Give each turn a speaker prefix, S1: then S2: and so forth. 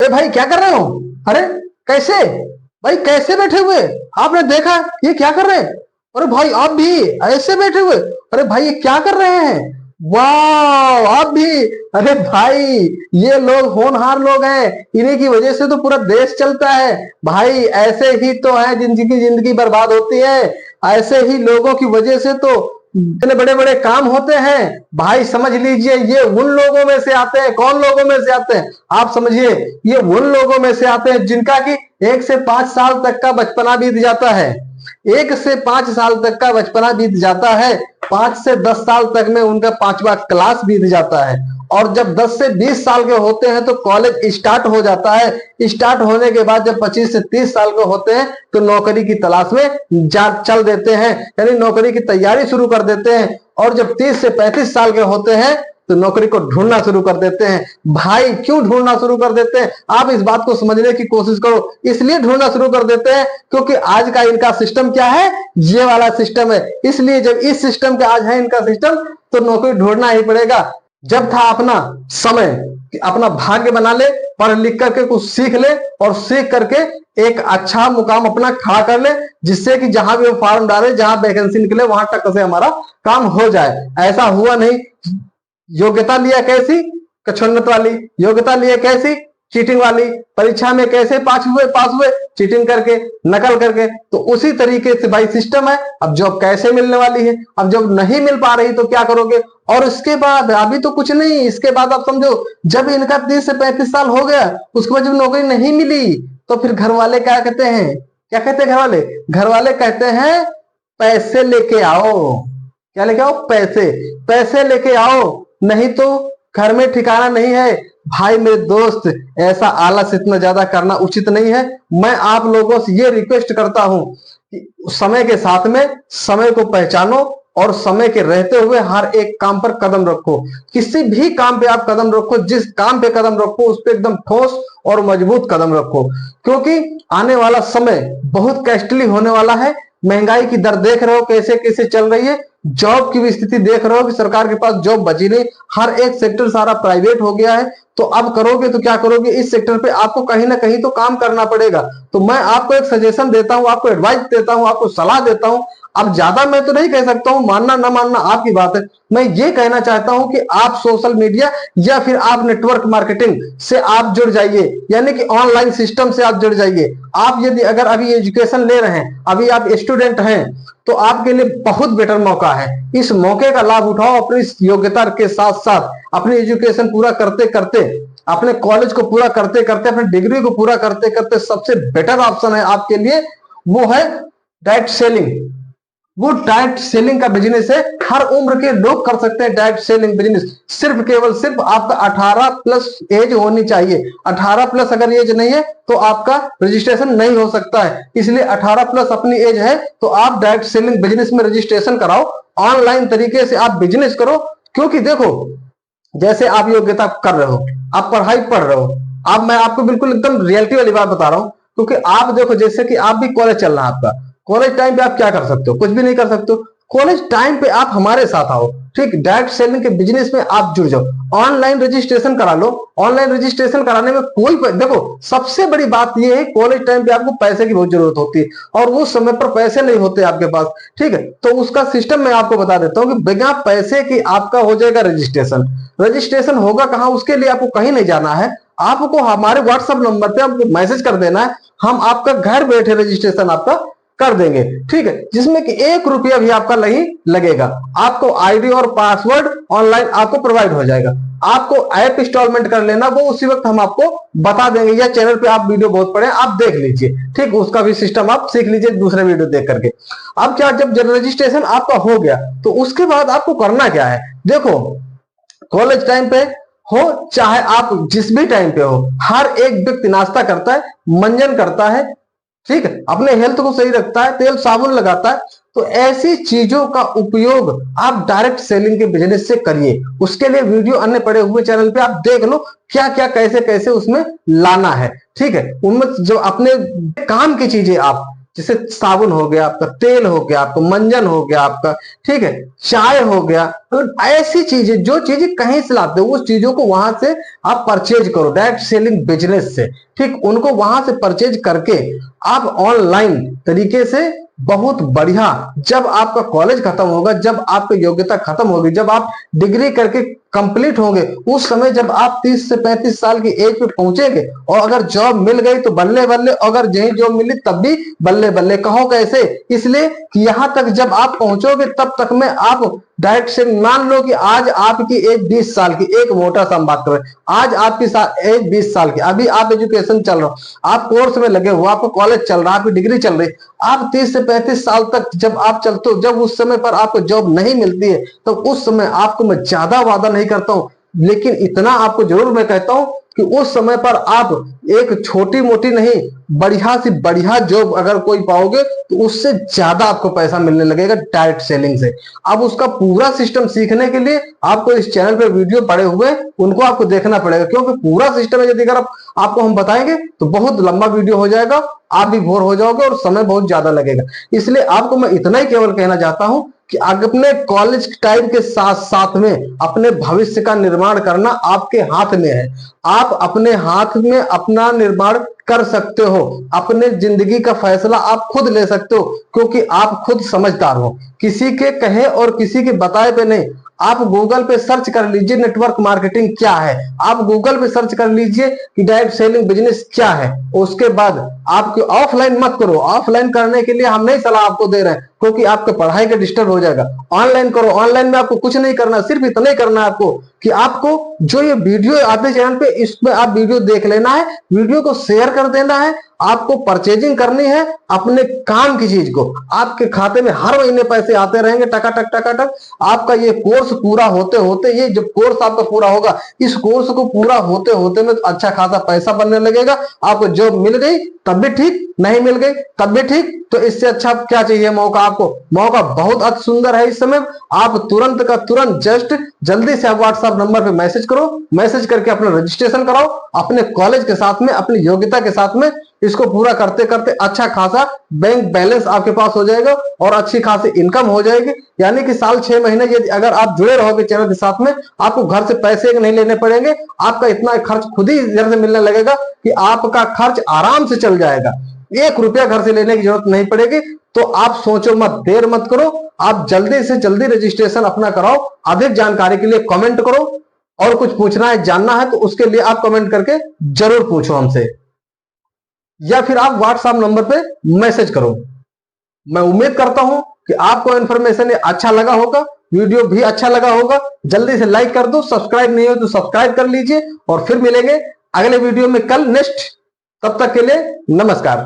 S1: ए भाई क्या कर रहे हो? अरे कैसे भाई, कैसे बैठे हुए? आपने देखा ये क्या कर रहे हैं? अरे भाई आप भी ऐसे बैठे हुए? अरे भाई ये क्या कर रहे हैं? वाह आप भी! अरे भाई ये लोग होनहार लोग हैं, इन्हीं की वजह से तो पूरा देश चलता है। भाई ऐसे ही तो है जिनकी जिंदगी बर्बाद होती है, ऐसे ही लोगों की वजह से तो इतने बड़े बड़े काम होते हैं। भाई समझ लीजिए ये उन लोगों में से आते हैं। कौन लोगों में से आते हैं? आप समझिए, ये उन लोगों में से आते हैं जिनका कि 1 से 5 साल तक का बचपना बीत जाता है। 1 से 5 साल तक का बचपना बीत जाता है। 5 से 10 साल तक में उनका 5वां क्लास बीत जाता है। और जब 10 से 20 साल के होते हैं तो कॉलेज स्टार्ट हो जाता है। स्टार्ट होने के बाद जब 25 से 30 साल के होते हैं तो नौकरी की तलाश में चल देते हैं, यानी नौकरी की तैयारी शुरू कर देते हैं। और जब 30 से 35 साल के होते हैं तो नौकरी को ढूंढना शुरू कर देते हैं। भाई क्यों ढूंढना शुरू कर देते हैं? आप इस बात को समझने की कोशिश करो। इसलिए ढूंढना शुरू कर देते हैं क्योंकि आज का इनका सिस्टम क्या है, ये वाला सिस्टम है। इसलिए जब इस सिस्टम का आज है इनका सिस्टम, तो नौकरी ढूंढना ही पड़ेगा। जब था अपना समय कि अपना भाग्य बना ले, पढ़ लिख करके कुछ सीख ले और सीख करके एक अच्छा मुकाम अपना खड़ा कर ले, जिससे कि जहां भी वो फॉर्म डाले, जहां वैकेंसी निकले, वहां तक से हमारा काम हो जाए। ऐसा हुआ नहीं। योग्यता लिया कैसी? कछुन्नत वाली। योग्यता लिया कैसी? चीटिंग वाली। परीक्षा में कैसे पास हुए चीटिंग करके, नकल करके। तो उसी तरीके से भाई सिस्टम है। अब जॉब कैसे मिलने वाली है? अब जब नहीं मिल पा रही तो क्या करोगे? और उसके बाद अभी तो कुछ नहीं, इसके बाद आप समझो जब इनका 30 से 35 साल हो गया, उसके बाद जब नौकरी नहीं मिली तो फिर घर वाले क्या कहते हैं? क्या कहते हैं घर वाले? घर वाले कहते हैं पैसे लेके आओ। क्या लेके आओ? पैसे। पैसे लेके आओ, नहीं तो घर में ठिकाना नहीं है। भाई मेरे दोस्त, ऐसा आलस इतना ज्यादा करना उचित नहीं है। मैं आप लोगों से ये रिक्वेस्ट करता हूं कि समय के साथ में समय को पहचानो और समय के रहते हुए हर एक काम पर कदम रखो। किसी भी काम पे आप कदम रखो, जिस काम पे कदम रखो उस पे एकदम ठोस और मजबूत कदम रखो, क्योंकि आने वाला समय बहुत कॉस्टली होने वाला है। महंगाई की दर देख रहे हो कैसे कैसे चल रही है। जॉब की भी स्थिति देख रहे हो कि सरकार के पास जॉब बची नहीं, हर एक सेक्टर सारा प्राइवेट हो गया है। तो अब करोगे तो क्या करोगे? इस सेक्टर पे आपको कहीं ना कहीं तो काम करना पड़ेगा। तो मैं आपको एक सजेशन देता हूं, आपको एडवाइस देता हूं, आपको सलाह देता हूं। अब ज्यादा मैं तो नहीं कह सकता हूं, मानना ना मानना आपकी बात है। मैं ये कहना चाहता हूं कि आप सोशल मीडिया या फिर आप नेटवर्क मार्केटिंग से आप जुड़ जाइए, यानी कि ऑनलाइन सिस्टम से आप जुड़ जाइए। आप यदि अगर अभी एजुकेशन ले रहे हैं, अभी आप स्टूडेंट हैं, तो आपके लिए बहुत बेटर मौका है। इस मौके का लाभ उठाओ। अपनी योग्यता के साथ साथ अपनी एजुकेशन पूरा करते करते, अपने कॉलेज को पूरा करते करते, अपने डिग्री को पूरा करते करते सबसे बेटर ऑप्शन है आपके लिए, वो है डायरेक्ट सेलिंग। वो डायरेक्ट सेलिंग का बिजनेस है। हर उम्र के लोग कर सकते हैं डायरेक्ट सेलिंग बिजनेस। सिर्फ केवल सिर्फ आपका 18+ एज होनी चाहिए। 18+ अगर एज नहीं है तो आपका रजिस्ट्रेशन नहीं हो सकता है। इसलिए 18+ अपनी एज है तो आप डायरेक्ट सेलिंग बिजनेस में रजिस्ट्रेशन कराओ। ऑनलाइन तरीके से आप बिजनेस करो। क्योंकि देखो, जैसे आप योग्यता कर रहे हो, आप पढ़ाई पढ़ रहे हो, अब मैं आपको बिल्कुल एकदम रियलिटी वाली बात बता रहा हूं। क्योंकि आप देखो, जैसे कि आप भी कॉलेज चल रहा है आपका, कॉलेज टाइम पे आप क्या कर सकते हो? कुछ भी नहीं कर सकते हो। कॉलेज टाइम पे आप हमारे साथ आओ, ठीक, डायरेक्ट सेलिंग के बिजनेस में आप जुड़ जाओ। ऑनलाइन रजिस्ट्रेशन करा लो। ऑनलाइन रजिस्ट्रेशन कराने में देखो, सबसे बड़ी बात यह है कॉलेज टाइम पे आपको पैसे की बहुत जरूरत होती है और उस समय पर पैसे नहीं होते आपके पास, ठीक है। तो उसका सिस्टम मैं आपको बता देता हूं कि बिना पैसे की आपका हो जाएगा रजिस्ट्रेशन। रजिस्ट्रेशन होगा कहां? उसके लिए आपको कहीं नहीं जाना है। आपको हमारे व्हाट्सएप नंबर पे आपको मैसेज कर देना है, हम आपका घर बैठे रजिस्ट्रेशन आपका कर देंगे, ठीक है, जिसमें कि 1 रुपया भी आपका नहीं लगेगा। आपको आईडी और पासवर्ड ऑनलाइन आपको प्रोवाइड हो जाएगा। आपको ऐप इंस्टॉलमेंट कर लेना, वो उसी वक्त हम आपको बता देंगे, या चैनल पे आप वीडियो बहुत पढ़े आप देख लीजिए, ठीक, उसका भी सिस्टम आप सीख लीजिए दूसरे वीडियो देख करके। अब क्या, जब रजिस्ट्रेशन आपका हो गया तो उसके बाद आपको करना क्या है? देखो, कॉलेज टाइम पे हो चाहे आप जिस भी टाइम पे हो, हर एक व्यक्ति नाश्ता करता है, मंजन करता है, ठीक है, अपने हेल्थ को सही रखता है, तेल साबुन लगाता है। तो ऐसी चीजों का उपयोग आप डायरेक्ट सेलिंग के बिजनेस से करिए। उसके लिए वीडियो अन्य पड़े हुए चैनल पे आप देख लो, क्या क्या कैसे कैसे उसमें लाना है, ठीक है। उनमें जो अपने काम की चीजें आप जैसे साबुन हो गया आपका, तेल हो गया आपका, मंजन हो गया आपका, ठीक है, चाय हो गया, तो ऐसी चीजें जो चीजें कहीं से लाते हो उस चीजों को वहां से आप परचेज करो डायरेक्ट सेलिंग बिजनेस से, ठीक, उनको वहां से परचेज करके आप ऑनलाइन तरीके से बहुत बढ़िया, जब आपका कॉलेज खत्म होगा, जब आपकी योग्यता खत्म होगी, जब आप डिग्री करके कंप्लीट होंगे, उस समय जब आप 30 से 35 साल की एज पे पहुंचेंगे और अगर जॉब मिल गई तो बल्ले बल्ले, अगर यही जॉब मिली तब भी बल्ले बल्ले। कहो कैसे? इसलिए कि यहां तक जब आप पहुंचोगे तब तक में आप डायरेक्ट से मान लो कि आज आपकी एज 20 साल की, एक मोटा सा हम बात करें, आज आपकी एज 20 साल की, अभी आप एजुकेशन चल रहा हो, आप कोर्स में लगे हो, आपको कॉलेज चल रहा है, आपकी डिग्री चल रही, आप 30 से 35 साल तक जब आप चलते हो, जब उस समय पर आपको जॉब नहीं मिलती है, तो उस समय आपको मैं ज्यादा वादा नहीं करता हूं, लेकिन इतना आपको जरूर मैं कहता हूं कि उस समय पर आप एक छोटी मोटी नहीं, बढ़िया सी बढ़िया जॉब अगर कोई पाओगे तो उससे ज्यादा आपको पैसा मिलने लगेगा डायरेक्ट सेलिंग से। अब उसका पूरा सिस्टम सीखने के लिए आपको इस चैनल पे वीडियो पड़े हुए उनको आपको देखना पड़ेगा, क्योंकि पूरा सिस्टम है यदि अगर आपको हम बताएंगे तो बहुत लंबा वीडियो हो जाएगा, आप भी बोर हो जाओगे और समय बहुत ज्यादा लगेगा। इसलिए आपको मैं इतना ही केवल कहना चाहता हूं कि अपने कॉलेज टाइम के साथ साथ में अपने भविष्य का निर्माण करना आपके हाथ में है। आप अपने हाथ में अपना निर्माण कर सकते हो, अपने जिंदगी का फैसला आप खुद ले सकते हो, क्योंकि आप खुद समझदार हो, किसी के कहे और किसी के बताए पे नहीं। आप गूगल पे सर्च कर लीजिए नेटवर्क मार्केटिंग क्या है, आप गूगल पे सर्च कर लीजिए कि डायरेक्ट सेलिंग बिजनेस क्या है, उसके बाद आपको ऑफलाइन मत करो। ऑफलाइन करने के लिए हम नहीं सलाह आपको दे रहे हैं, क्योंकि आपका पढ़ाई का डिस्टर्ब हो जाएगा। ऑनलाइन करो, ऑनलाइन में आपको कुछ नहीं करना, सिर्फ इतना ही करना है आपको कि आपको जो ये वीडियो आते चैनल पे, इसमें आप वीडियो देख लेना है, वीडियो को शेयर कर देना है, आपको परचेजिंग करनी है अपने काम की चीज को, आपके खाते में हर महीने पैसे आते रहेंगे टकाटक टकाटक। आपका ये कोर्स पूरा होते होते, ये जब कोर्स आपका पूरा होगा, इस कोर्स को पूरा होते होते में अच्छा खासा पैसा बनने लगेगा। आपको जॉब मिल गई तब भी ठीक, नहीं मिल गई तब भी ठीक, तो इससे अच्छा क्या चाहिए मौका? आपको मौका बहुत अति सुंदर है इस समय। आप तुरंत का तुरंत जस्ट जल्दी से आप व्हाट्सएप नंबर पे मैसेज करो, मैसेज करके अपना रजिस्ट्रेशन कराओ, अपने कॉलेज के साथ में, अपनी योग्यता के साथ में। इसको पूरा करते करते अच्छा खासा बैंक बैलेंस आपके पास हो जाएगा और अच्छी खासी इनकम हो जाएगी। यानी कि साल 6 महीने यदि अगर आप जुड़े रहोगे चैनल के साथ में, आपको घर से पैसे नहीं लेने पड़ेंगे, आपका इतना खर्च खुद ही इधर से मिलने लगेगा कि आपका खर्च आराम से चल जाएगा। 1 रुपया घर से लेने की जरूरत नहीं पड़ेगी। तो आप सोचो मत, देर मत करो, आप जल्दी से जल्दी रजिस्ट्रेशन अपना कराओ। अधिक जानकारी के लिए कमेंट करो, और कुछ पूछना है, जानना है तो उसके लिए आप कमेंट करके जरूर पूछो हमसे, या फिर आप व्हाट्सएप नंबर पे मैसेज करो। मैं उम्मीद करता हूं कि आपको इन्फॉर्मेशन अच्छा लगा होगा, वीडियो भी अच्छा लगा होगा। जल्दी से लाइक कर दो, सब्सक्राइब नहीं हो तो सब्सक्राइब कर लीजिए, और फिर मिलेंगे अगले वीडियो में कल नेक्स्ट। तब तक के लिए नमस्कार।